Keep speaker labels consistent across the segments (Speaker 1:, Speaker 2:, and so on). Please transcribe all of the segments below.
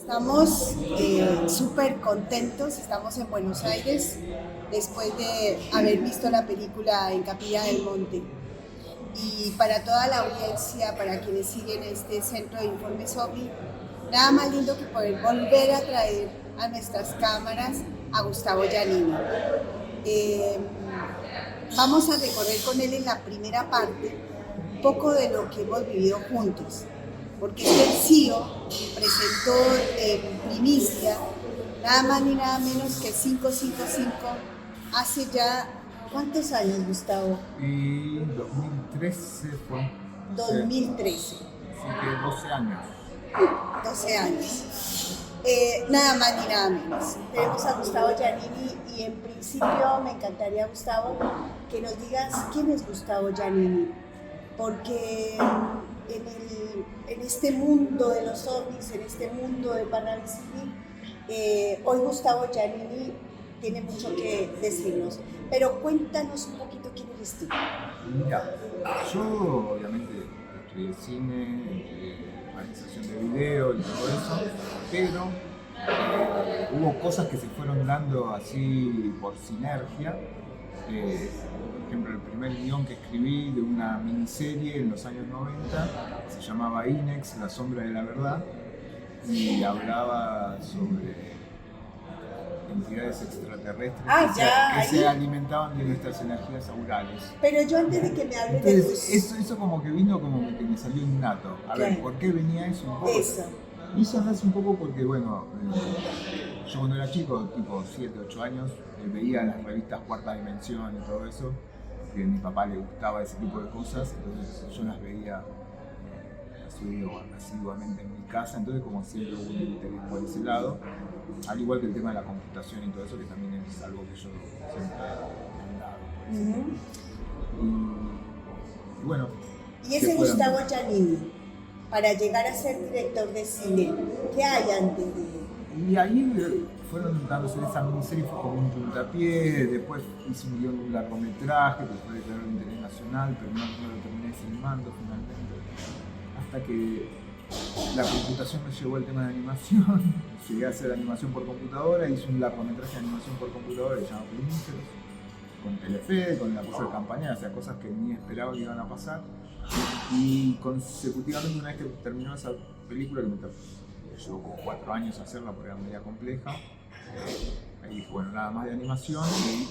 Speaker 1: Estamos súper contentos, estamos en Buenos Aires después de haber visto la película en Capilla del Monte. Y para toda la audiencia, para quienes siguen este centro de informes OVNI, nada más lindo que poder volver a traer a nuestras cámaras a Gustavo Giannini. Eh, Vamos a recorrer con él en la primera parte un poco de lo que hemos vivido juntos, porque este CEO presentó en primicia nada más ni nada menos que 555 hace ya, ¿cuántos años, Gustavo?
Speaker 2: Y 2013 fue.
Speaker 1: 2013.
Speaker 2: Así que 12 años.
Speaker 1: 12 años. Nada más ni nada menos. Tenemos a Gustavo Giannini y en principio me encantaría, Gustavo, que nos digas quién es Gustavo Giannini, porque en este mundo de los ovnis, en este mundo de Parravicini, hoy Gustavo Giannini tiene mucho que decirnos. Pero cuéntanos un poquito quién eres tú.
Speaker 2: Mira, yo obviamente estudié cine, realización de video y todo eso, pero hubo cosas que se fueron dando así por sinergia. Por ejemplo, el primer guión que escribí de una miniserie en los años 90 se llamaba Inex, La sombra de la verdad, y hablaba sobre entidades extraterrestres que se alimentaban de nuestras energías aurales.
Speaker 1: Pero yo antes de que me hables
Speaker 2: de
Speaker 1: eso
Speaker 2: como que vino como que me salió innato. A ver, ¿por qué venía eso un poco? Eso nace un poco porque, bueno, yo cuando era chico, tipo 7, 8 años, veía las revistas Cuarta Dimensión y todo eso, que a mi papá le gustaba ese tipo de cosas, entonces yo las veía asiduamente en mi casa, entonces como siempre hubo un interés por ese lado, al igual que el tema de la computación y todo eso, que también es algo que yo siempre he andado por ese lado. Y bueno.
Speaker 1: Y ese Gustavo Giannini, para llegar a ser director de cine, ¿qué hay antes de él?
Speaker 2: Y ahí fueron dándose esa miniserie, fue como un puntapié, después hice un guión de un largometraje que fue declarado de interés nacional, pero no lo terminé filmando finalmente. Hasta que la computación me llevó al tema de animación, llegué a hacer animación por computadora, hice un largometraje de animación por computadora que se llama Primíferos, con Telefe, con la cosa de campaña, o sea, cosas que ni esperaba que iban a pasar. Y consecutivamente, una vez que terminó esa película, que me llevó como 4 años hacerla porque era media compleja, ahí dije, bueno, nada más de animación, y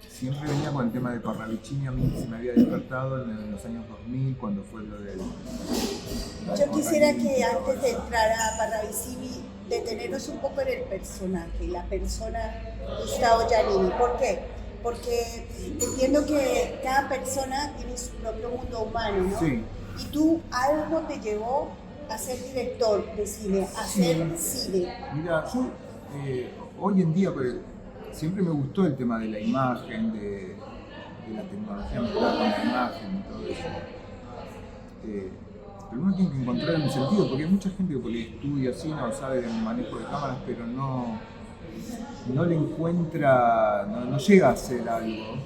Speaker 2: siempre venía con el tema de Parravicini. A mí se me había despertado en los años 2000 cuando fue lo del...
Speaker 1: Yo quisiera que antes de entrar a Parravicini, detenernos un poco en el personaje, la persona Gustavo Giannini. ¿Por qué? Porque entiendo que cada persona tiene su propio mundo humano, ¿no?
Speaker 2: Sí.
Speaker 1: Y tú, algo te llevó a ser director de cine, a hacer cine.
Speaker 2: Mira, yo hoy en día, siempre me gustó el tema de la imagen, de la tecnología mezclada con la imagen y todo eso. Pero uno tiene que encontrar un sentido, porque hay mucha gente que estudia cine o sabe del manejo de cámaras, pero no le encuentra, no llega a hacer algo.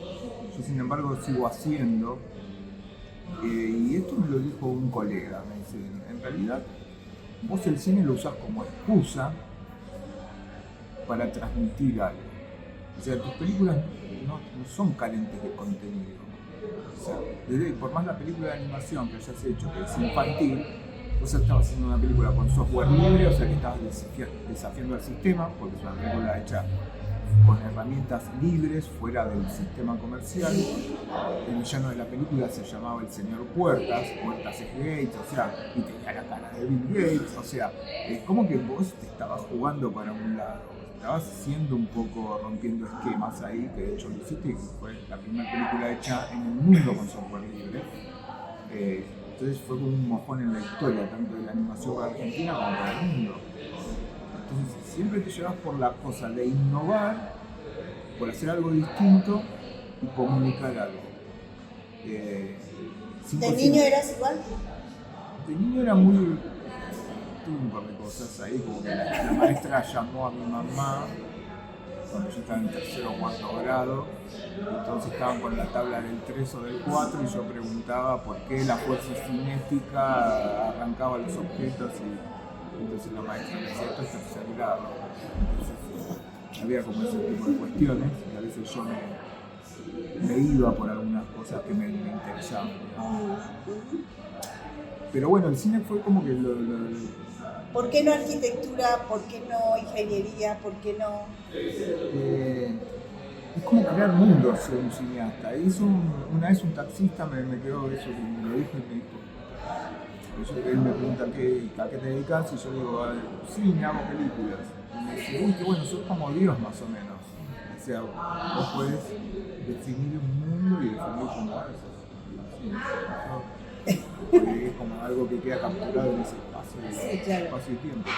Speaker 2: Yo, sin embargo, sigo haciendo. Y esto me lo dijo un colega, me dice, en realidad vos el cine lo usás como excusa para transmitir algo. O sea, tus películas no son carentes de contenido. O sea, por más la película de animación que hayas hecho, que es infantil, vos estabas haciendo una película con software libre, o sea que estabas desafiando al sistema, porque es una película hecha con herramientas libres, fuera del sistema comercial. El villano de la película se llamaba el señor Puertas es Gates, o sea, y tenía la cara de Bill Gates, o sea, es como que vos te estabas jugando para un lado, estabas haciendo un poco, rompiendo esquemas ahí, que de hecho lo hiciste, que fue la primera película hecha en el mundo con software libre. Entonces fue como un mojón en la historia, tanto de la animación argentina como para el mundo. Entonces siempre te llevas por la cosa de innovar, por hacer algo distinto y comunicar algo.
Speaker 1: ¿De niño eras igual?
Speaker 2: De niño era muy... tuve un par de cosas ahí, como que la maestra llamó a mi mamá cuando yo estaba en tercero o cuarto grado, entonces estaban con la tabla del 3 o del 4 y yo preguntaba por qué la fuerza cinética arrancaba los objetos entonces la maestra me decía, esto es tercer grado. Entonces, había como ese tipo de cuestiones, y a veces yo me iba por algunas cosas que me interesaban, digamos. Pero bueno, el cine fue como que
Speaker 1: ¿Por qué no arquitectura? ¿Por qué no ingeniería? ¿Por qué no...?
Speaker 2: Es como crear mundos ser un cineasta. Una vez un taxista me quedó eso, me lo dijo y me dijo, él me pregunta a qué te dedicas y yo digo, cine, hago películas. Y me dice, uy, qué bueno, sos como Dios más o menos. O sea, vos podés definir un mundo y definir como eso. Porque es como algo que queda capturado en ese espacio y tiempo.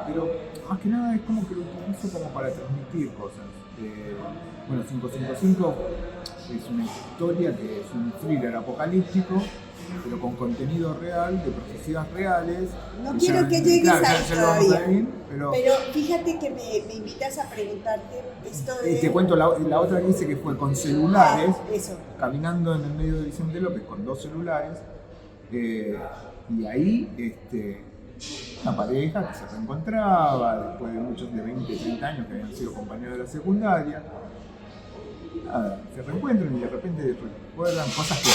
Speaker 2: Pero más que nada es como que lo utilizo como para transmitir cosas. Bueno, 555 es una historia que es un thriller apocalíptico, pero con contenido real, de profecías reales.
Speaker 1: No quiero que llegues ahí todavía,
Speaker 2: pero
Speaker 1: fíjate que me invitas a preguntarte esto de...
Speaker 2: Te cuento la otra que dice que fue con celulares,
Speaker 1: eso.
Speaker 2: Caminando en el medio de Vicente López con 2 celulares, y ahí una pareja que se reencontraba después de muchos de 20, 30 años que habían sido compañeros de la secundaria. Se reencuentran y de repente recuerdan cosas que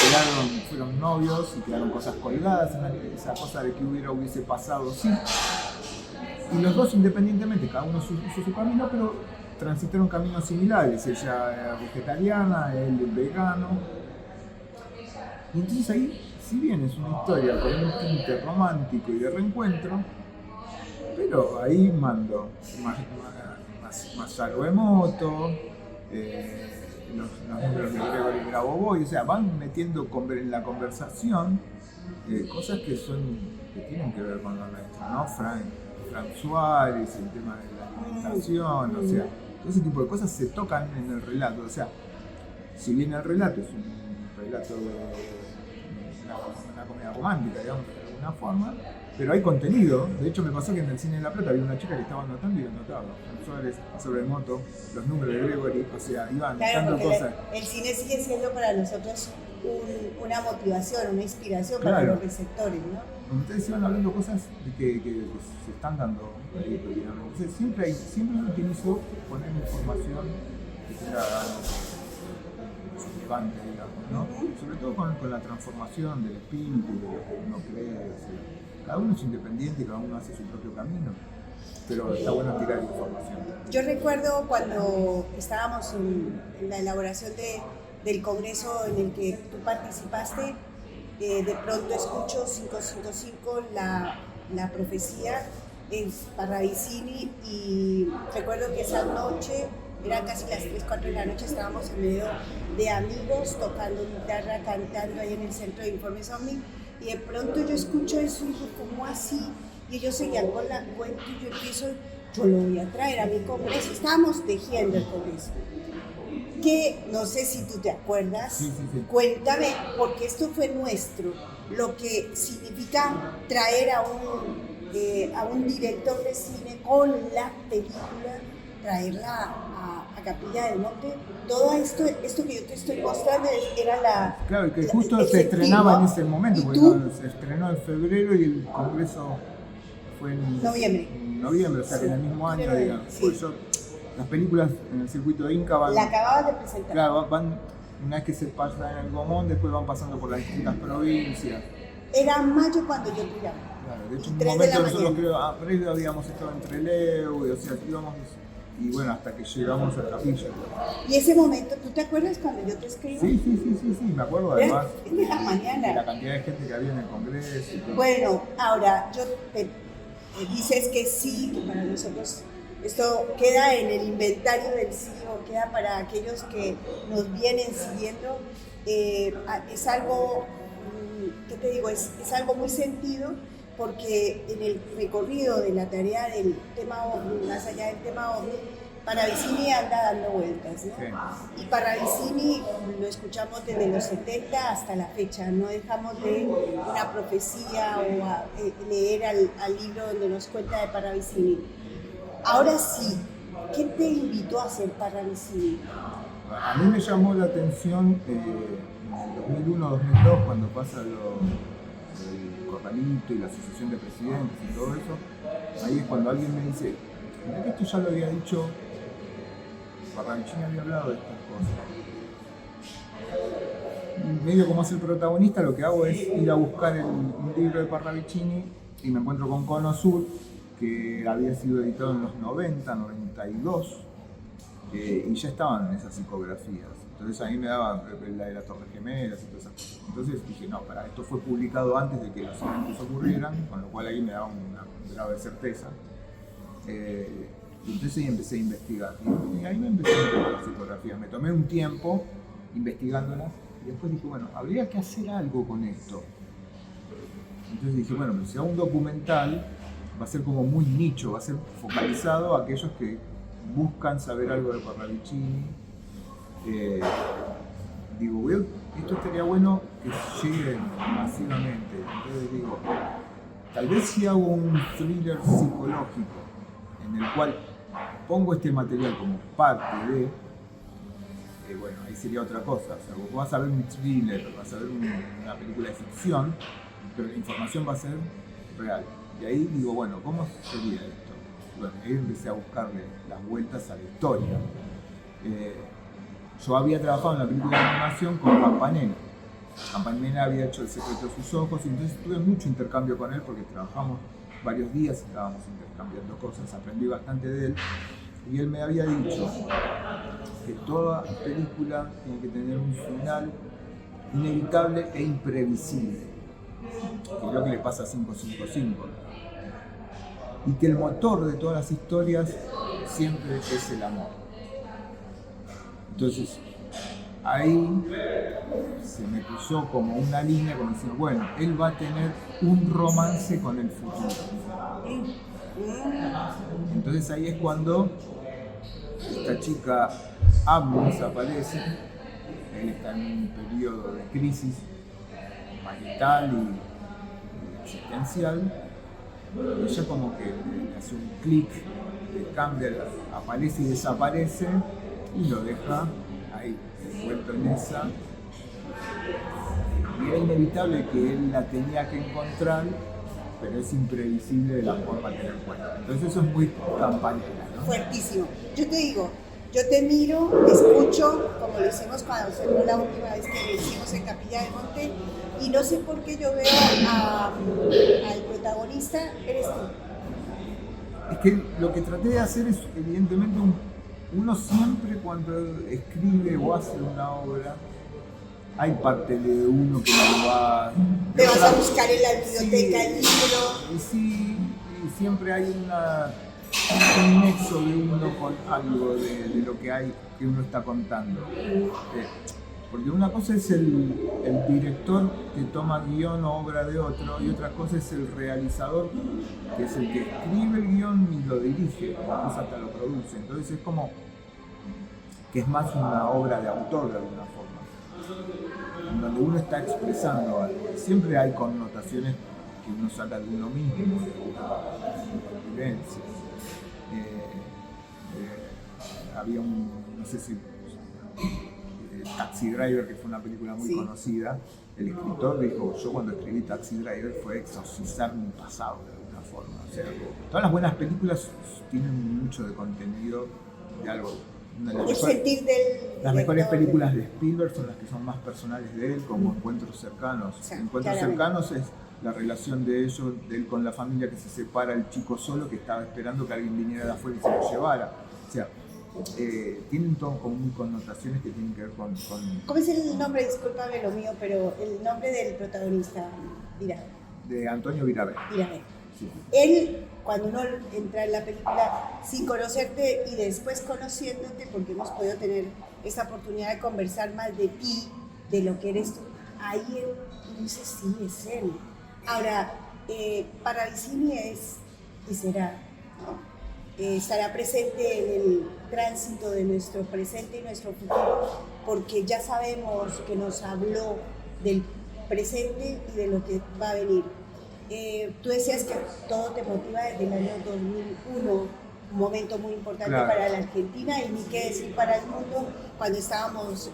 Speaker 2: fueron novios y quedaron cosas colgadas, esa cosa de que hubiese pasado, sí. Y los dos independientemente, cada uno hizo su camino, pero transitaron caminos similares. Ella era vegetariana, él vegano. Y entonces ahí, si bien es una historia con un tinte romántico y de reencuentro, pero ahí mando Masaru Emoto, los números de Gregory Grabovoi, o sea, van metiendo en la conversación cosas que tienen que ver con lo nuestro, ¿no? Frank Suárez, el tema de la alimentación, o sea, todo ese tipo de cosas se tocan en el relato, o sea, si bien el relato es un relato de una comedia romántica, digamos, de alguna forma, pero hay contenido. De hecho, me pasó que en el Cine de la Plata había una chica que estaba anotando y anotaba Suárez, sobre moto, los números de Gregory, o sea, iban anotando cosas.
Speaker 1: El cine sigue siendo para nosotros una motivación, una inspiración para los receptores, ¿no?
Speaker 2: Ustedes iban hablando cosas que se están dando ahí, entonces siempre utilizo poner información que sea relevante, digamos, ¿no? Sobre todo con la transformación del espíritu, de lo que uno cree, o sea, cada uno es independiente y cada uno hace su propio camino, pero está bueno tirar información.
Speaker 1: Yo recuerdo cuando estábamos en la elaboración del congreso en el que tú participaste, de pronto escucho 555, la profecía en Parravicini, y recuerdo que esa noche, eran casi las 3, 4 de la noche, estábamos en medio de amigos tocando guitarra, cantando ahí en el Centro de Informes OVNI, y de pronto yo escucho eso y digo, ¿cómo así? Y ellos seguían con la cuenta y yo lo voy a traer a mi congreso. Estábamos tejiendo el congreso. Que no sé si tú te acuerdas,
Speaker 2: sí.
Speaker 1: Cuéntame, porque esto fue nuestro, lo que significa traer a un director de cine con la película, traerla a Capilla del Monte. Todo esto que yo te estoy mostrando era la...
Speaker 2: Claro, que justo se estrenaba en ese momento, porque se estrenó en febrero y el congreso fue en noviembre, o sea que en el mismo año, digamos. Sí. Por eso las películas en el circuito de Inca van...
Speaker 1: La acababas de presentar.
Speaker 2: Claro, van, una vez que se pasan en el Gomón, después van pasando por las distintas provincias.
Speaker 1: Era mayo cuando yo te llamé.
Speaker 2: Claro, de hecho en un momento nosotros creo, habíamos estado en Trelew, o sea, íbamos... Y bueno, hasta que llegamos a Capilla.
Speaker 1: Y ese momento, ¿tú te acuerdas cuando yo te escribo?
Speaker 2: Sí, me acuerdo además.
Speaker 1: Es de la mañana.
Speaker 2: De la cantidad de gente que había en el congreso y todo.
Speaker 1: Bueno, ahora, te dices que sí, que para nosotros esto queda en el inventario del CIO, queda para aquellos que nos vienen siguiendo. Es algo, ¿qué te digo? Es algo muy sentido, porque en el recorrido de la tarea del tema OVNI, más allá del tema OVNI, Parravicini anda dando vueltas, ¿no? Sí. Y Parravicini lo escuchamos desde los 70 hasta la fecha, no dejamos de una profecía o leer al libro donde nos cuenta de Parravicini. Ahora sí, ¿qué te invitó a hacer Parravicini?
Speaker 2: A mí me llamó la atención en el 2001-2002, cuando pasa el corralito y la asociación de presidentes y todo eso, ahí es cuando alguien me dice, mira que esto ya lo había dicho, Parravicini había hablado de estas cosas. Medio como es el protagonista, lo que hago es ir a buscar un libro de Parravicini y me encuentro con Cono Sur, que había sido editado en los 90, 92, y ya estaban esas psicografías. Entonces a mí me daba la de las Torres Gemelas y todas esas cosas. Entonces dije, no, esto fue publicado antes de que los eventos ocurrieran, con lo cual ahí me daba un grado de certeza. Y entonces ahí empecé a investigar. Y ahí me empecé a encontrar las psicografías. Me tomé un tiempo investigándolas y después dije, bueno, habría que hacer algo con esto. Entonces dije, bueno, pero si hago un documental, va a ser como muy nicho, va a ser focalizado a aquellos que buscan saber algo de Parravicini. Digo, esto estaría bueno que llegue masivamente. Entonces digo, tal vez si hago un thriller psicológico en el cual pongo este material como parte de, bueno, ahí sería otra cosa. O sea, vos vas a ver un thriller, vas a ver una película de ficción, pero la información va a ser real. Y ahí digo, bueno, ¿cómo sería esto? Bueno, ahí empecé a buscarle las vueltas a la historia. Yo había trabajado en la película de animación con Campanella. Campanella había hecho El secreto de sus ojos, y entonces tuve mucho intercambio con él porque trabajamos varios días, estábamos intercambiando cosas, aprendí bastante de él. Y él me había dicho que toda película tiene que tener un final inevitable e imprevisible, que es lo que le pasa a 555. Y que el motor de todas las historias siempre es el amor. Entonces, ahí se me cruzó como una línea como diciendo, bueno, él va a tener un romance con el futuro. Entonces ahí es cuando esta chica Agnes aparece, él está en un periodo de crisis marital y existencial, y ella como que le hace un clic, le cambia, aparece y desaparece, y lo deja ahí, envuelto en esa. Y era inevitable que él la tenía que encontrar, pero es imprevisible de la forma que la encuentra. Entonces eso es muy Campanella, ¿no?
Speaker 1: Fuertísimo. Yo te digo, yo te miro, te escucho, como lo hicimos cuando se fue la última vez que lo hicimos en Capilla del Monte, y no sé por qué yo veo al protagonista, eres tú.
Speaker 2: Es que lo que traté de hacer es, evidentemente, uno siempre cuando escribe o hace una obra, hay parte de uno que lo va...
Speaker 1: Te vas a buscar en la biblioteca,
Speaker 2: sí,
Speaker 1: el libro.
Speaker 2: Y sí, y siempre hay un nexo de uno con algo de lo que hay, que uno está contando. Porque una cosa es el director que toma guión o obra de otro, y otra cosa es el realizador, que es el que escribe el guión y lo dirige, incluso hasta lo produce. Entonces es como que es más una obra de autor de alguna forma, en donde uno está expresando algo. Siempre hay connotaciones que uno saca de uno mismo, de vivencias. Había no sé si Taxi Driver, que fue una película muy conocida, el escritor dijo, yo cuando escribí Taxi Driver fue exorcizar mi pasado de alguna forma. O sea, todas las buenas películas tienen mucho de contenido de algo.
Speaker 1: Las
Speaker 2: mejores películas de Spielberg son las que son más personales de él, como Encuentros Cercanos. Encuentros Cercanos es la relación de él con la familia que se separa, el chico solo que estaba esperando que alguien viniera de afuera y se lo llevara. O sea, tienen todo como connotaciones que tienen que ver con...
Speaker 1: ¿Cómo es el nombre? Discúlpame lo mío, pero el nombre del protagonista, Virabé.
Speaker 2: De Antonio Virabé.
Speaker 1: Sí. Él, cuando uno entra en la película sin conocerte y después conociéndote, porque hemos podido tener esta oportunidad de conversar más de ti, de lo que eres tú, ahí él dice, sí, es él. Ahora, Parravicini es y será, ¿no? Estará presente en el tránsito de nuestro presente y nuestro futuro, porque ya sabemos que nos habló del presente y de lo que va a venir. Tú decías que todo te motiva desde el año 2001 un momento muy importante
Speaker 2: Claro.
Speaker 1: para la Argentina y ni qué decir para el mundo cuando escuchamos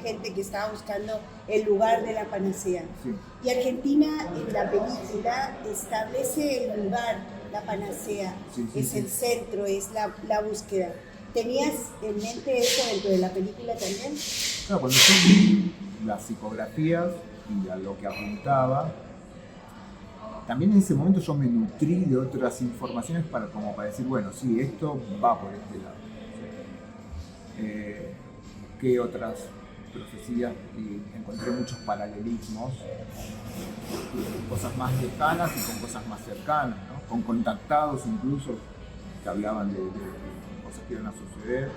Speaker 1: gente que estaba buscando el lugar de la panacea.
Speaker 2: Sí.
Speaker 1: Y Argentina en la película establece el lugar, la panacea,
Speaker 2: Sí, sí,
Speaker 1: es
Speaker 2: sí.
Speaker 1: el centro, es la búsqueda. ¿Tenías en mente eso dentro de la película también?
Speaker 2: Claro, cuando yo vi las psicografías y a lo que apuntaba, también en ese momento yo me nutrí de otras informaciones como para decir, bueno, sí, esto va por este lado. ¿Qué otras profecías? Y encontré muchos paralelismos, con cosas más lejanas y con cosas más cercanas, ¿no? Con contactados incluso, que hablaban de cosas que iban a suceder,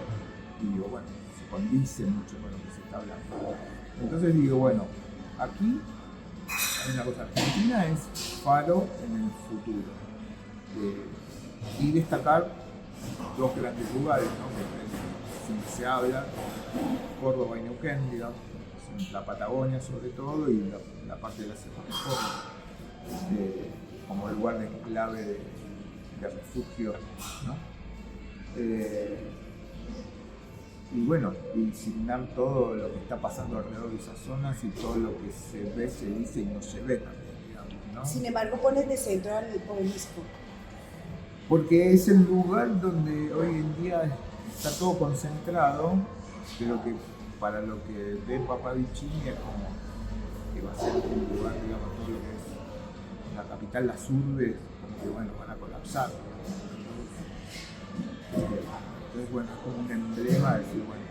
Speaker 2: y digo, bueno, se condice mucho con lo que se está hablando. Entonces digo, bueno, aquí hay una cosa, Argentina es faro en el futuro, y destacar dos grandes lugares, ¿no? Que siempre se habla, Córdoba y Neuquén, digamos, en la Patagonia sobre todo, y la parte de la Sierra de Córdoba, como lugar de clave de refugio, ¿no? Y bueno, y signar todo lo que está pasando alrededor de esas zonas y todo lo que se ve, se dice y no se ve también, digamos, ¿no?
Speaker 1: Sin embargo, pones de centro al obelisco.
Speaker 2: Porque es el lugar donde hoy en día está todo concentrado, pero que para lo que ve Papavicini es como que va a ser un lugar, digamos, todo lo que es la capital, las urbes, como que bueno, van a colapsar. Entonces, bueno, es como un emblema de decir, bueno,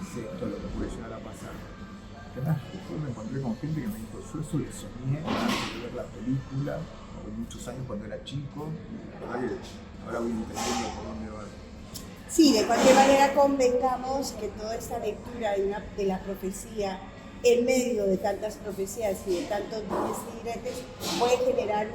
Speaker 2: es esto lo que puede llegar a pasar. Además, después me encontré con gente que me dijo, yo eso lo soñé antes de ver la película, o muchos años cuando era chico, y la verdad que ahora voy entendiendo por dónde va.
Speaker 1: Sí, de cualquier manera convengamos que toda esta lectura de la profecía, en medio de tantas profecías y de tantos dimes y diretes, puede generar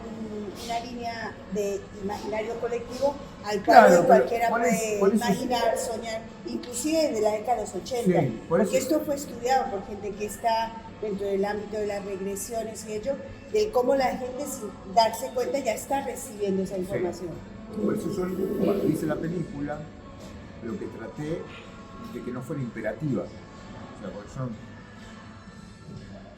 Speaker 1: una línea de imaginario colectivo al cual
Speaker 2: Claro,
Speaker 1: cualquiera
Speaker 2: por
Speaker 1: puede
Speaker 2: eso
Speaker 1: imaginar, soñar, inclusive desde la década de los 80,
Speaker 2: Sí, por
Speaker 1: porque
Speaker 2: eso.
Speaker 1: esto fue estudiado por gente que está dentro del ámbito de las regresiones y ello, de cómo la gente sin darse cuenta ya está recibiendo esa información.
Speaker 2: Por eso yo cuando hice la película, lo que traté de que no fuera imperativa. O sea, porque yo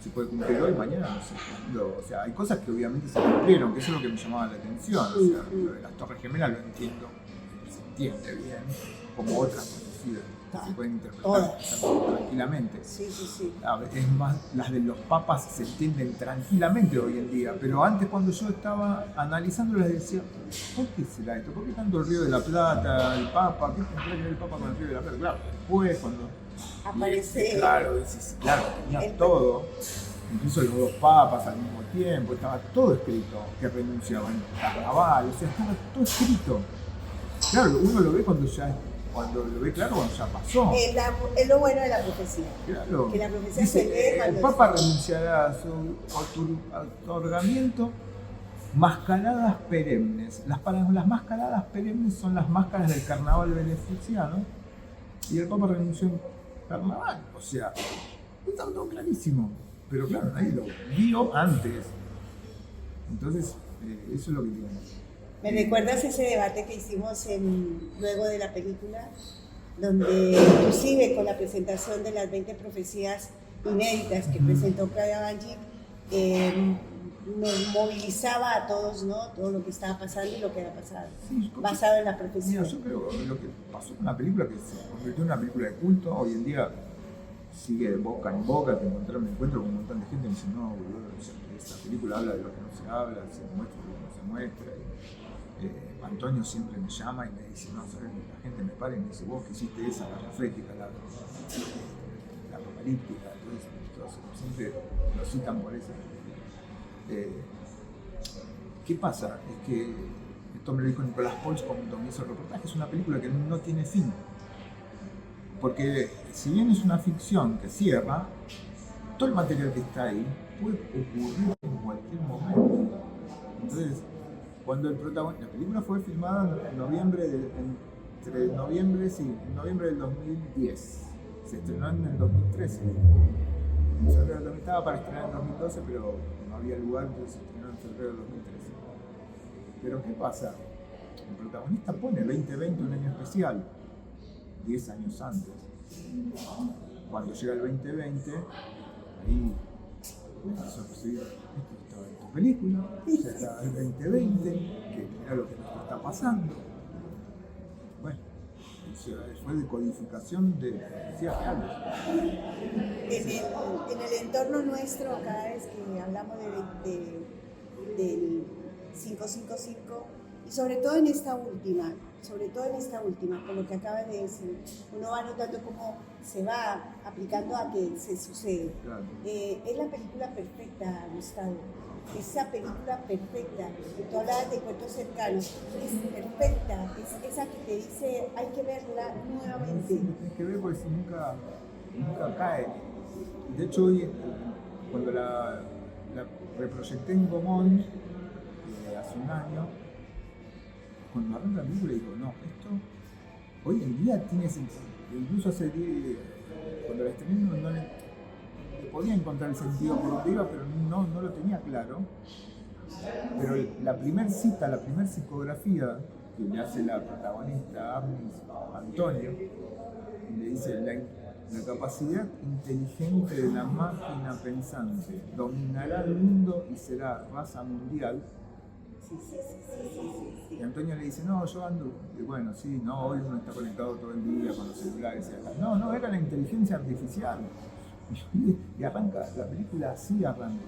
Speaker 2: se puede cumplir hoy, mañana no se cumplió. O sea, hay cosas que obviamente se cumplieron, que eso es lo que me llamaba la atención. O sea, lo de las Torres Gemelas lo entiendo, se entiende bien, como otras profecías que se pueden interpretar tranquilamente.
Speaker 1: Sí, sí, sí.
Speaker 2: Es más, las de los papas se entienden tranquilamente hoy en día, pero antes cuando yo estaba analizando les decía, ¿por qué será esto? ¿Por qué tanto el Río de la Plata, el Papa? ¿Qué tendrá que ver el Papa con el Río de la Plata? Claro, después cuando
Speaker 1: Aparece.
Speaker 2: claro, tenía todo, incluso los dos papas al mismo tiempo, estaba todo escrito, que renunciaban al carnaval, o sea, estaba todo escrito. Claro, uno lo ve cuando lo ve claro cuando ya pasó.
Speaker 1: Es lo bueno de la profecía.
Speaker 2: Claro.
Speaker 1: Que la profecía
Speaker 2: Dice,
Speaker 1: se lee cuando
Speaker 2: el Papa renunciará a su otorgamiento mascaradas perennes. Las mascaradas perennes son las máscaras del carnaval beneficiano y el Papa renunció en carnaval. O sea, está todo clarísimo. Pero claro, nadie lo vio antes. Entonces, eso es lo que digo.
Speaker 1: ¿Me recuerdas ese debate que hicimos luego de la película? Donde inclusive con la presentación de las 20 profecías inéditas que presentó Claudia Banchik, nos movilizaba a todos, ¿no? Todo lo que estaba pasando y lo que había pasado,
Speaker 2: Sí,
Speaker 1: basado en la profecía.
Speaker 2: Mira, yo creo que lo que pasó con la película, que se convirtió en una película de culto, hoy en día sigue de boca en boca, me encuentro con un montón de gente que me dice, no, boludo, esa película habla de lo que no se habla, se muestra lo que no se muestra. Antonio siempre me llama y me dice, no, ¿sabes? La gente me para y me dice, vos que hiciste esa, la profética, la apocalíptica, entonces siempre lo citan por eso. ¿Qué pasa? Es que esto me lo dijo Nicolás Pols cuando me hizo el reportaje, es una película que no tiene fin. Porque si bien es una ficción que cierra, todo el material que está ahí puede ocurrir en cualquier momento. Entonces, cuando el protagonista, la película fue filmada en noviembre del 2010, se estrenó en el 2013. En febrero del 2000 estaba para estrenar en 2012, pero no había lugar, entonces se estrenó en febrero del 2013. Pero ¿qué pasa? el protagonista pone 2020 un año especial, 10 años antes. Cuando llega el 2020, ahí empezó a percibir, esto estaba en tu película, ya estaba el 2020, que era lo que nos está pasando. Bueno, fue decodificación de profecías reales.
Speaker 1: En el entorno nuestro, cada vez que hablamos del 555, y sobre todo en esta última, por lo que acabas de decir, uno va notando cómo se va aplicando a que se sucede.
Speaker 2: Claro.
Speaker 1: Es la película perfecta, Gustavo. Esa película perfecta, tú hablabas de cuentos cercanos, es perfecta, es esa que te dice hay que verla nuevamente.
Speaker 2: Sí, tienes que ver porque si nunca cae. De hecho, hoy, cuando la reproyecté en Gomón, hace un año, cuando arranca la película digo, no, esto hoy en día tiene sentido. Incluso hace 10, cuando la estrené no le podía encontrar el sentido por donde iba, pero no lo tenía claro. Pero la primer cita, la primer psicografía que le hace la protagonista Antonio, le dice la capacidad inteligente de la máquina pensante dominará el mundo y será raza mundial. Sí. Y Antonio le dice, no, yo ando, y bueno, sí, no, hoy uno está conectado todo el día con los celulares y acá. No, era la inteligencia artificial. Y arranca, la película así arranca.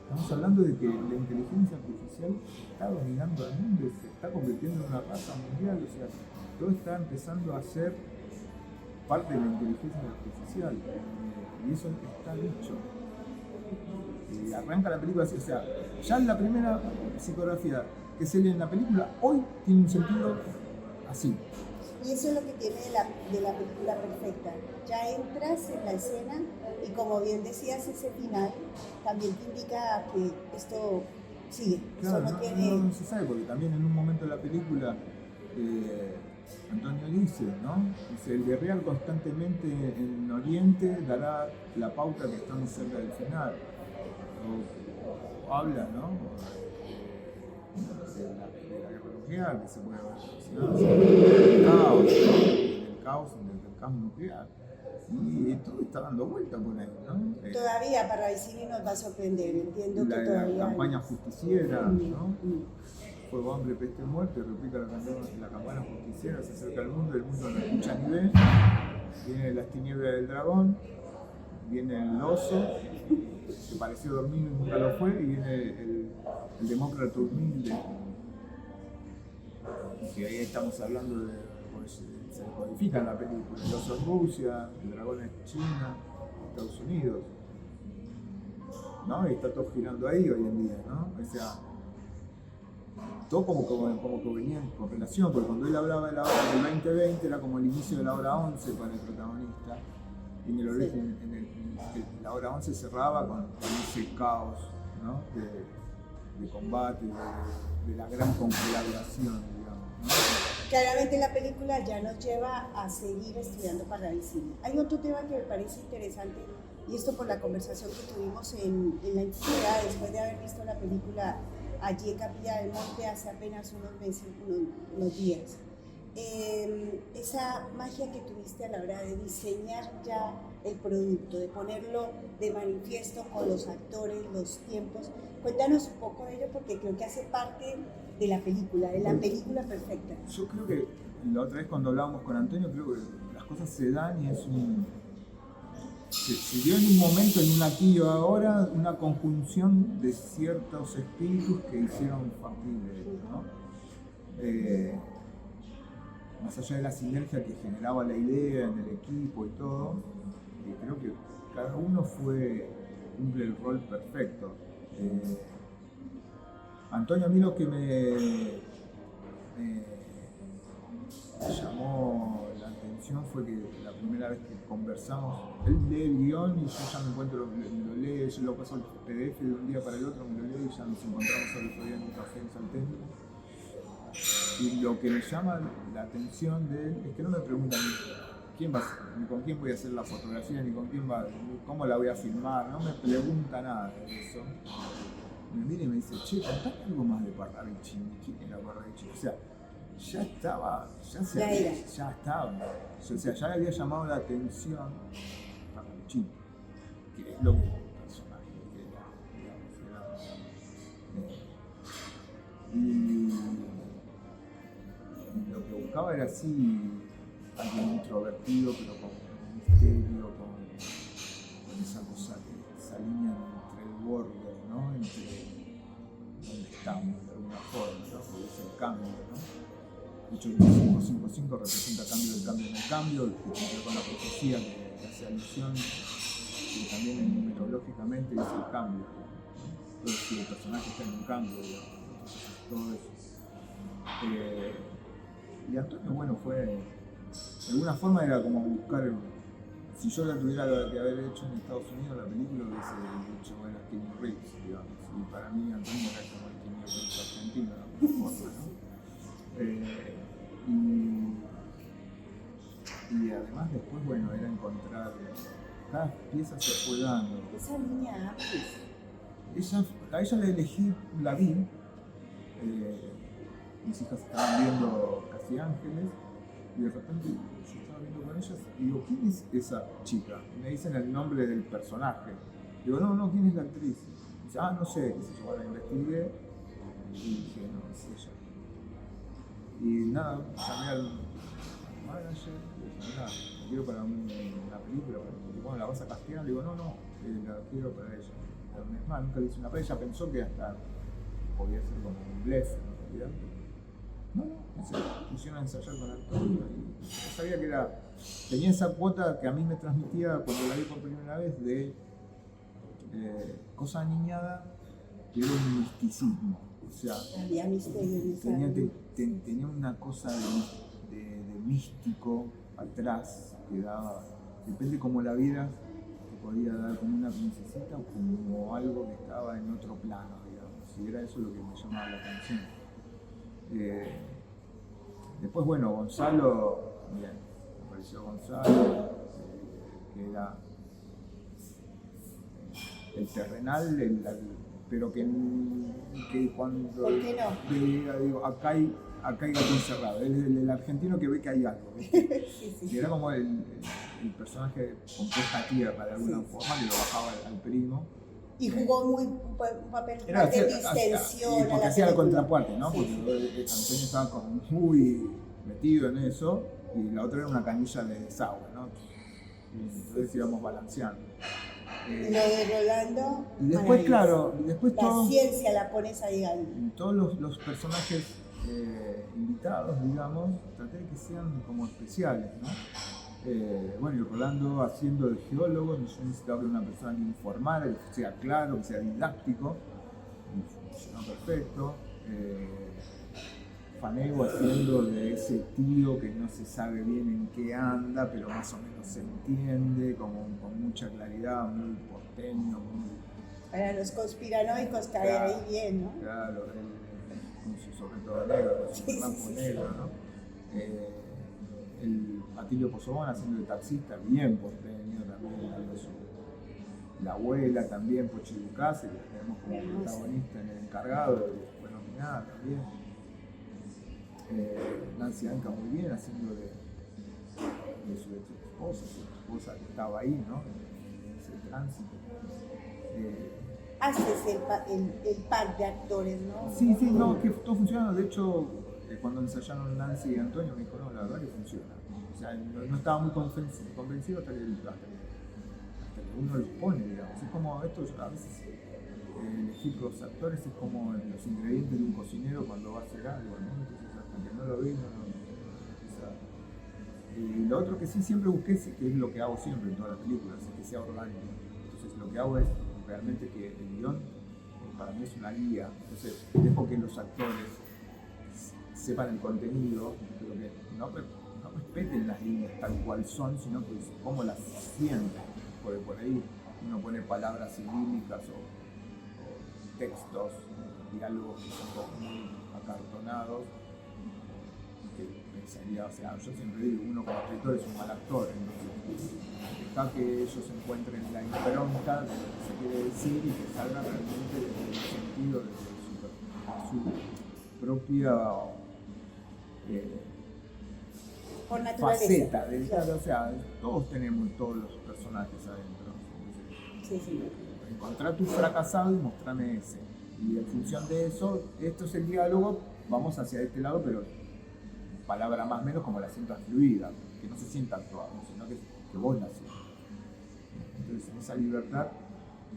Speaker 2: Estamos hablando de que la inteligencia artificial está dominando el mundo y se está convirtiendo en una raza mundial, o sea, todo está empezando a ser parte de la inteligencia artificial, y eso está dicho. Y arranca la película así, o sea, ya la primera psicografía que se lee en la película hoy tiene un sentido así.
Speaker 1: Y eso es lo que tiene de la película perfecta. Ya entras en la escena y como bien decías, ese final también te indica que esto sigue.
Speaker 2: Claro,
Speaker 1: eso no tiene...
Speaker 2: no se sabe, porque también en un momento de la película Antonio dice, ¿no? Dice, el guerrear constantemente en Oriente dará la pauta que estamos cerca del final. O habla, ¿no? De la guerra nuclear, que se puede ver el caos en el campo nuclear. Y todo está dando vuelta por ahí, ¿no?
Speaker 1: Todavía Parravicini nos va a sorprender, entiendo que todavía...
Speaker 2: La campaña justiciera, ¿no? Fuego, hambre, peste, muerte, replica la campana justiciera, se acerca al mundo, el mundo no escucha ni ve. Viene las tinieblas del dragón, viene el oso, que pareció dormir y nunca lo fue, y viene el demócrata humilde. Que ahí estamos hablando de, pues, se codifica en la película, el oso es Rusia, el dragón es China, Estados Unidos, ¿no? Y está todo girando ahí hoy en día, ¿no? O sea, todo como que venía en correlación, porque cuando él hablaba de la hora del 2020 era como el inicio de la hora 11 para el protagonista, y en el origen, la hora 11 cerraba con ese caos, ¿no? de combate, de la gran conflagración, digamos, ¿no?
Speaker 1: Claramente la película ya nos lleva a seguir estudiando Parravicini. Hay otro tema que me parece interesante, y esto por la conversación que tuvimos en la intimidad después de haber visto la película allí en Capilla del Monte hace apenas unos meses, unos días. Esa magia que tuviste a la hora de diseñar ya el producto, de ponerlo de manifiesto con los actores, los tiempos. Cuéntanos un poco de ello porque creo que hace parte de la película perfecta.
Speaker 2: Yo creo que la otra vez cuando hablábamos con Antonio, creo que las cosas se dan y es se dio en un momento, en un aquí y ahora, una conjunción de ciertos espíritus que hicieron factible, ¿no? Más allá de la sinergia que generaba la idea en el equipo y todo, creo que cada uno cumple el rol perfecto. Antonio, a mí lo que me llamó la atención fue que la primera vez que conversamos, él lee el guión y yo ya me encuentro, lo lee, yo lo paso el PDF de un día para el otro, me lo leo y ya nos encontramos al otro día en un café en Salteño. Y lo que me llama la atención de él es que no me preguntan ni con quién voy a hacer la fotografía, ni cómo la voy a filmar, no me pregunta nada de eso. Me mira y me dice, che, contame algo más de Parravicini, ¿quién era Parravicini? O sea, ya estaba, ya estaba. O sea, ya le había llamado la atención a Paluchín, que es lo que el personaje era, digamos, y lo que buscaba era así, alguien introvertido, pero con misterio, con esa cosa que se alinea entre el borde, ¿no? Entre donde estamos, de alguna forma, ¿no? Porque es el cambio, ¿no? De hecho, el 555 representa cambio del cambio en el cambio, que tiene que ver con la profecía que hace alusión, y también numerológicamente es el cambio, ¿no? Entonces, si el personaje está en un cambio, digamos, entonces todo eso. Y Antonio, bueno, fue, de alguna forma era como buscar, si yo la tuviera que haber hecho en Estados Unidos, la película hubiese hecho, bueno, Keanu Reeves, digamos, y para mí Antonio era como el Keanu Reeves argentino, de alguna forma, ¿no? Y además después, bueno, era encontrar, cada pieza se fue dando.
Speaker 1: Esa niña
Speaker 2: A ella la elegí, la vi, mis hijas estaban viendo Casi Ángeles, y de repente yo estaba viendo con ellas y digo, ¿quién es esa chica? Y me dicen el nombre del personaje. Digo, no, ¿quién es la actriz? Y dice, no sé, qué sé yo, la investigué y dije, no, es ella. Y nada, llamé al manager y dije, mira, la quiero para una película, porque bueno, la vas a castear. Le digo, no, la quiero para ella. Pero es más, nunca le hice una película, ella pensó que hasta podía ser como un blef en realidad. No, se pusieron a ensayar con Antonio y yo sabía que tenía esa cuota que a mí me transmitía cuando la vi por primera vez de cosa aniñada, que era un misticismo. O sea,
Speaker 1: había misterio,
Speaker 2: tenía una cosa de místico atrás que daba, depende cómo la vieras, te podía dar como una princesita o como algo que estaba en otro plano, digamos, y era eso lo que me llamaba la atención. Después, bueno, Gonzalo, bien, apareció Gonzalo, que era el terrenal, pero que cuando
Speaker 1: ¿por qué no?
Speaker 2: digo, acá hay gato encerrado, el argentino que ve que hay algo, ¿viste?
Speaker 1: Sí.
Speaker 2: Y era como el personaje compuesta a tierra de alguna forma, que lo bajaba al primo.
Speaker 1: Y jugó un papel de distensión.
Speaker 2: Porque hacía la contraparte, ¿no?
Speaker 1: Sí.
Speaker 2: Porque Antonio estaba como muy metido en eso y la otra era una canilla de desagüe, ¿no? Y entonces íbamos balanceando.
Speaker 1: Lo de Rolando.
Speaker 2: Y después, claro,
Speaker 1: la ciencia la pones ahí.
Speaker 2: Todos los personajes invitados, digamos, traté de que sean como especiales, ¿no? Bueno, y Rolando haciendo de geólogo, yo necesitaba que una persona que informara, que sea claro, que sea didáctico, y funcionó perfecto. Fanego haciendo de ese tío que no se sabe bien en qué anda, pero más o menos se entiende, como con mucha claridad, muy porteño, muy...
Speaker 1: Para los conspiranoicos caer ahí bien, ¿no?
Speaker 2: Claro, con su sobre todo negro, con su blanco negro, ¿no? El Atilio Pozobón haciendo de taxista, bien porteño también, la abuela también, Pochi Ducase, que la tenemos como protagonista en El Encargado, que fue nominada también. Nancy Anca muy bien haciendo de su esposa que estaba ahí, ¿no? En ese tránsito.
Speaker 1: Haces el pack de actores, ¿no?
Speaker 2: Sí, no, que todo funciona. De hecho, cuando ensayaron Nancy y Antonio me dijo, no, la verdad que funciona. O sea, no estaba muy convencido hasta que uno los pone, digamos. Es como esto, a veces elegir los actores es como los ingredientes de un cocinero cuando va a hacer algo, ¿no? Entonces, hasta que no lo ve, y lo otro que sí siempre busqué, que es lo que hago siempre en todas las películas, es que sea orgánico. Entonces lo que hago es realmente que el guión para mí es una guía. Entonces dejo que los actores sepan el contenido, pero que no respeten las líneas tal cual son, sino que cómo las sienten. Porque por ahí uno pone palabras idílicas o textos, diálogos que son muy acartonados. Que pensaría, o sea, yo siempre digo, uno como escritor es un mal actor, entonces deja que ellos encuentren la impronta de lo que se quiere decir y que salga realmente desde el sentido, desde su propia
Speaker 1: Por naturaleza.
Speaker 2: faceta del claro, o sea, todos tenemos todos los personajes adentro.
Speaker 1: Sí, sí.
Speaker 2: Encontrar tu fracasado y mostrarme ese. Y en función de eso, esto es el diálogo, vamos hacia este lado, pero palabra más o menos como la sientas fluida, que no se sienta actuado, sino que vos la sientas. Entonces, en esa libertad,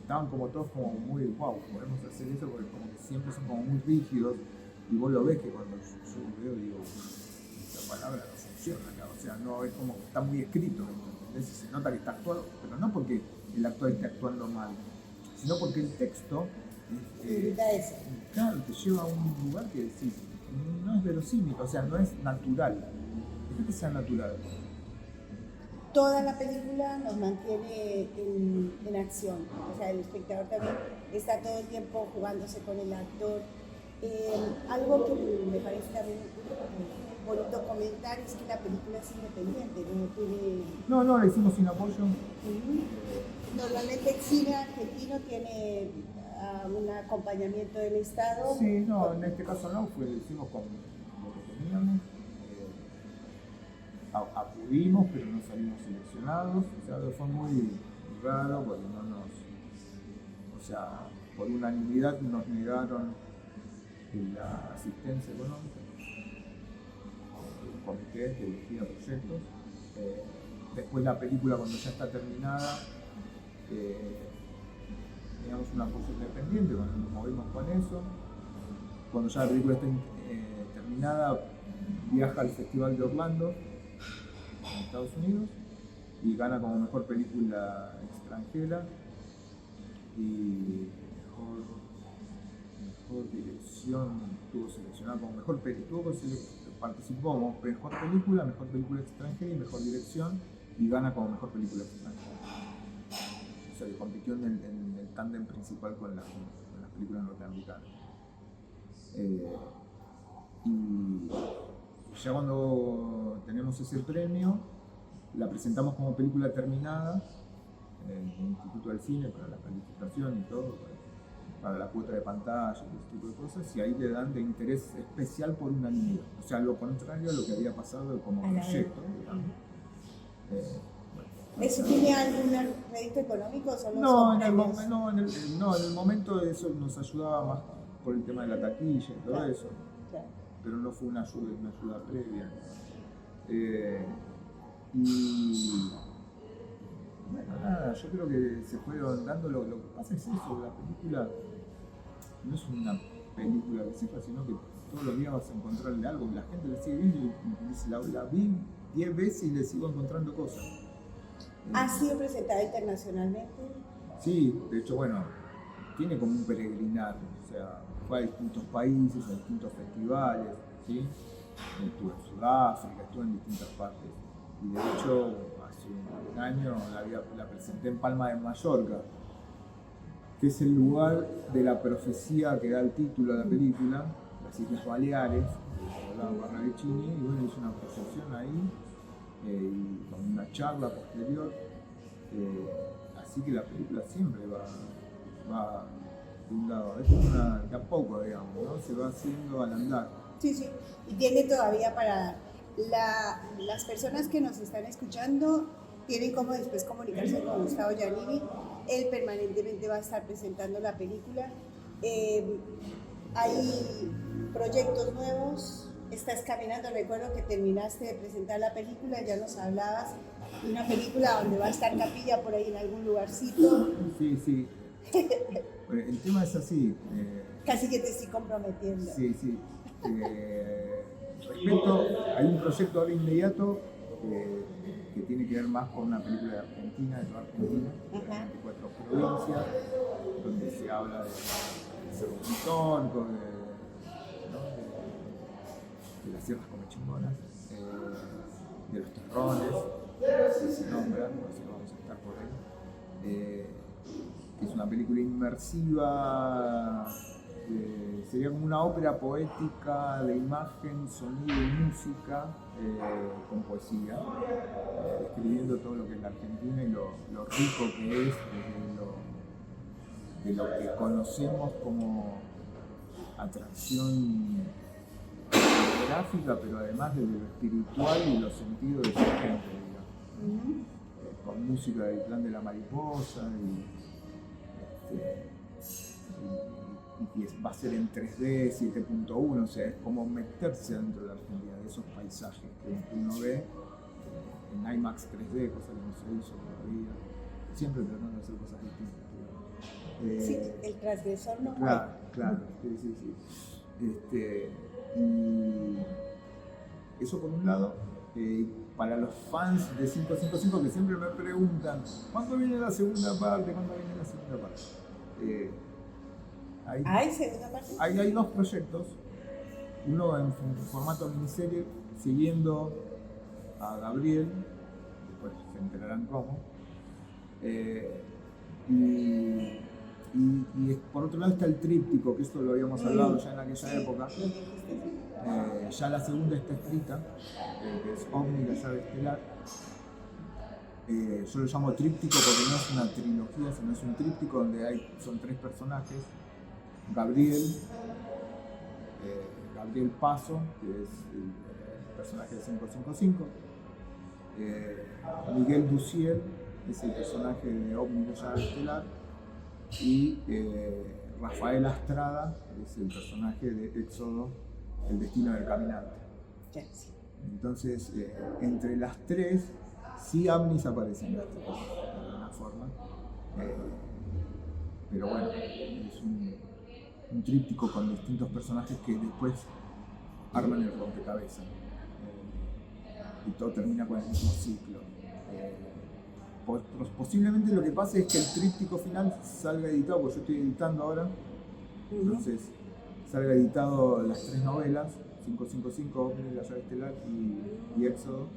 Speaker 2: estaban como todos como muy, wow, podemos hacer eso, porque como que siempre son como muy rígidos, y vos lo ves que cuando yo veo, digo, esta palabra no funciona acá, o sea, no, es como que está muy escrito, ¿entendés? Y se nota que está actuado, pero no porque el actor esté actuando mal, sino porque el texto claro, te lleva a un lugar que decís, no es verosímil, o sea, no es natural. Deja que sea natural.
Speaker 1: Toda la película nos mantiene en acción, o sea, el espectador también está todo el tiempo jugándose con el actor. Algo que me parece también bonito comentar es que la película es independiente, no tiene...
Speaker 2: No, la hicimos sin apoyo.
Speaker 1: Normalmente el cine argentino tiene un acompañamiento del Estado.
Speaker 2: Sí, no, en este caso no, lo hicimos con lo que teníamos. Acudimos, pero no salimos seleccionados. O sea, fue muy raro porque no nos... O sea, por unanimidad nos negaron la asistencia económica. El comité que elegía proyectos. Después la película, cuando ya está terminada, teníamos un apoyo independiente, cuando nos movimos con eso. Cuando ya la película está terminada, viaja al Festival de Orlando, en Estados Unidos, y gana como mejor película extranjera y mejor dirección. Estuvo seleccionada como mejor película, participó como mejor película extranjera y mejor dirección, y gana como mejor película extranjera. O sea, que compitió en el tándem principal con las películas norteamericanas. Y ya cuando tenemos ese premio, la presentamos como película terminada en el Instituto del Cine para la calificación y todo, para la cuota de pantalla y ese tipo de cosas, y ahí le dan de interés especial por unanimidad. O sea, lo contrario a lo que había pasado como proyecto, digamos.
Speaker 1: ¿Eso tiene algún rédito económico o solo
Speaker 2: no,
Speaker 1: son
Speaker 2: en el momento eso nos ayudaba más por el tema de la taquilla y todo eso, pero no fue una ayuda previa. Y bueno, nada, yo creo que se fueron dando, lo que pasa es eso, la película no es una película de cifras, sino que todos los días vas a encontrarle algo, la gente le sigue viendo y dice, la vi 10 veces y le sigo encontrando cosas.
Speaker 1: ¿Ha sido presentada internacionalmente?
Speaker 2: Sí, de hecho, bueno, tiene como un peregrinar, o sea, fue a distintos países, a distintos festivales, ¿sí? Estuve en Sudáfrica, estuve en distintas partes. Y de hecho, hace un año la presenté en Palma de Mallorca, que es el lugar de la profecía que da el título a la película, las Islas Baleares, hablaba Barnavicini, y bueno, hice una proyección ahí, y con una charla posterior. Así que la película siempre va de un lado, de a poco, digamos, ¿no? Se va haciendo al andar.
Speaker 1: Sí, sí, y tiene todavía para las personas que nos están escuchando, tienen como después comunicarse con Gustavo Giannini. Él permanentemente va a estar presentando la película. Hay proyectos nuevos, estás caminando, recuerdo que terminaste de presentar la película, ya nos hablabas de una película donde va a estar Capilla por ahí en algún lugarcito.
Speaker 2: Sí. El tema es así.
Speaker 1: Casi que te estoy comprometiendo.
Speaker 2: Sí. Respecto, hay un proyecto ahora inmediato que tiene que ver más con una película de Argentina, de toda Argentina, de 24 provincias, donde se habla de Cerro Histórico, de las sierras comechingonas, de los terrones, que se nombran, así que vamos a estar por ahí. Es una película inmersiva, sería como una ópera poética de imagen, sonido y música, con poesía, describiendo todo lo que es la Argentina y lo rico que es de lo que conocemos como atracción gráfica, pero además desde lo espiritual y los sentidos de su gente, digamos. Con música del Clan de la Mariposa y va a ser en 3D, 7.1, o sea, es como meterse dentro de la Argentina, de esos paisajes que uno ve en IMAX 3D, cosa que no se hizo todavía, siempre tratando de hacer cosas distintas.
Speaker 1: Sí, el transgresor no
Speaker 2: Claro,
Speaker 1: muere.
Speaker 2: claro, sí. Y eso por un lado. Para los fans de 555 que siempre me preguntan ¿cuándo viene la segunda parte?
Speaker 1: ¿Hay segunda parte?
Speaker 2: Hay dos proyectos, uno en formato miniserie siguiendo a Gabriel, después se enterarán cómo, y por otro lado está el tríptico, que esto lo habíamos hablado ya en aquella época. Ya la segunda está escrita, que es Omni, la llave estelar. Yo lo llamo tríptico porque no es una trilogía, sino es un tríptico donde son 3 personajes. Gabriel Paso, que es el personaje de 555. Miguel Duciel, que es el personaje de Omni, la llave estelar. Y Rafael Astrada, que es el personaje de Éxodo, el destino del caminante.
Speaker 1: Yes.
Speaker 2: Entonces, entre las 3, sí Amnis aparece de alguna forma. Pero bueno, es un tríptico con distintos personajes que después arman el rompecabezas. Y todo termina con el mismo ciclo. Posiblemente lo que pase es que el tríptico final salga editado, porque yo estoy editando ahora. Entonces, salga editado las 3 novelas, 555, Omni, la llave estelar y Éxodo,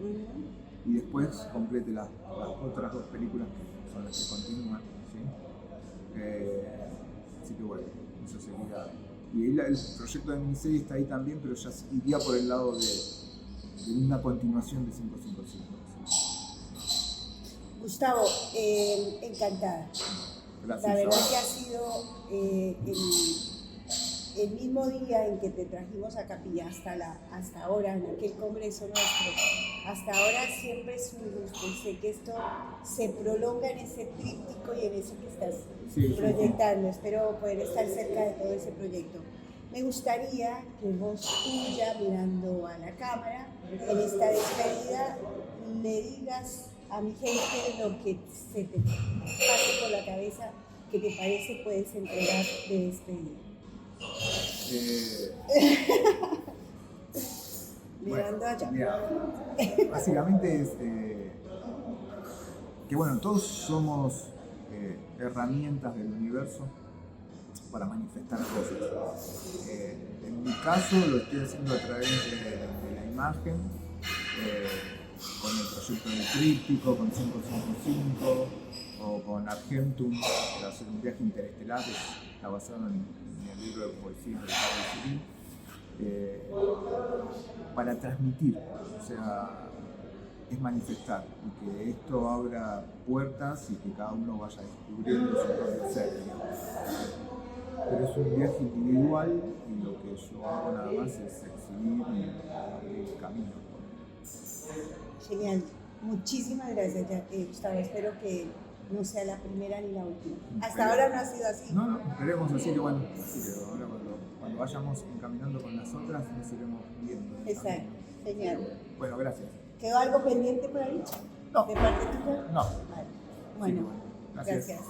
Speaker 2: y después complete las otras 2 películas que son las que continúan, ¿sí? Así que bueno, eso sería. Y ahí el proyecto de miniserie está ahí también, pero ya iría por el lado de una continuación de 555. ¿Sí?
Speaker 1: Gustavo, encantada.
Speaker 2: Gracias.
Speaker 1: La verdad que ha sido el mismo día en que te trajimos a Capilla hasta ahora, en aquel congreso nuestro, hasta ahora siempre es un gusto. Sé que esto se prolonga en ese tríptico y en eso que estás proyectando. Espero poder estar cerca de todo ese proyecto. Me gustaría que vos, tú ya mirando a la cámara, en esta despedida, le digas a mi gente lo que se te pase por la cabeza que te parece puedes entregar de despedida. Mirando allá.
Speaker 2: Básicamente es que bueno, todos somos herramientas del universo para manifestar cosas. En mi caso lo estoy haciendo a través de la imagen, con el proyecto del tríptico, con 555 o con Argentum, para hacer un viaje interestelar, que está basado en el libro de poesía de Pablo Civil, para transmitir, o sea, es manifestar, y que esto abra puertas y que cada uno vaya descubriendo su propio ser. Pero es un viaje individual y lo que yo hago nada más es exhibir y abrir el camino.
Speaker 1: Genial, muchísimas gracias, Gustavo. Espero que no sea la primera ni la última. Hasta ahora no ha sido así.
Speaker 2: No, esperemos, así que bueno, ahora cuando vayamos encaminando con las otras nos iremos viendo.
Speaker 1: Exacto, genial.
Speaker 2: Bueno, gracias.
Speaker 1: ¿Quedó algo pendiente por ahí?
Speaker 2: No.
Speaker 1: ¿De parte tuya?
Speaker 2: No.
Speaker 1: Vale. Bueno,
Speaker 2: Sí, gracias.
Speaker 1: Gracias.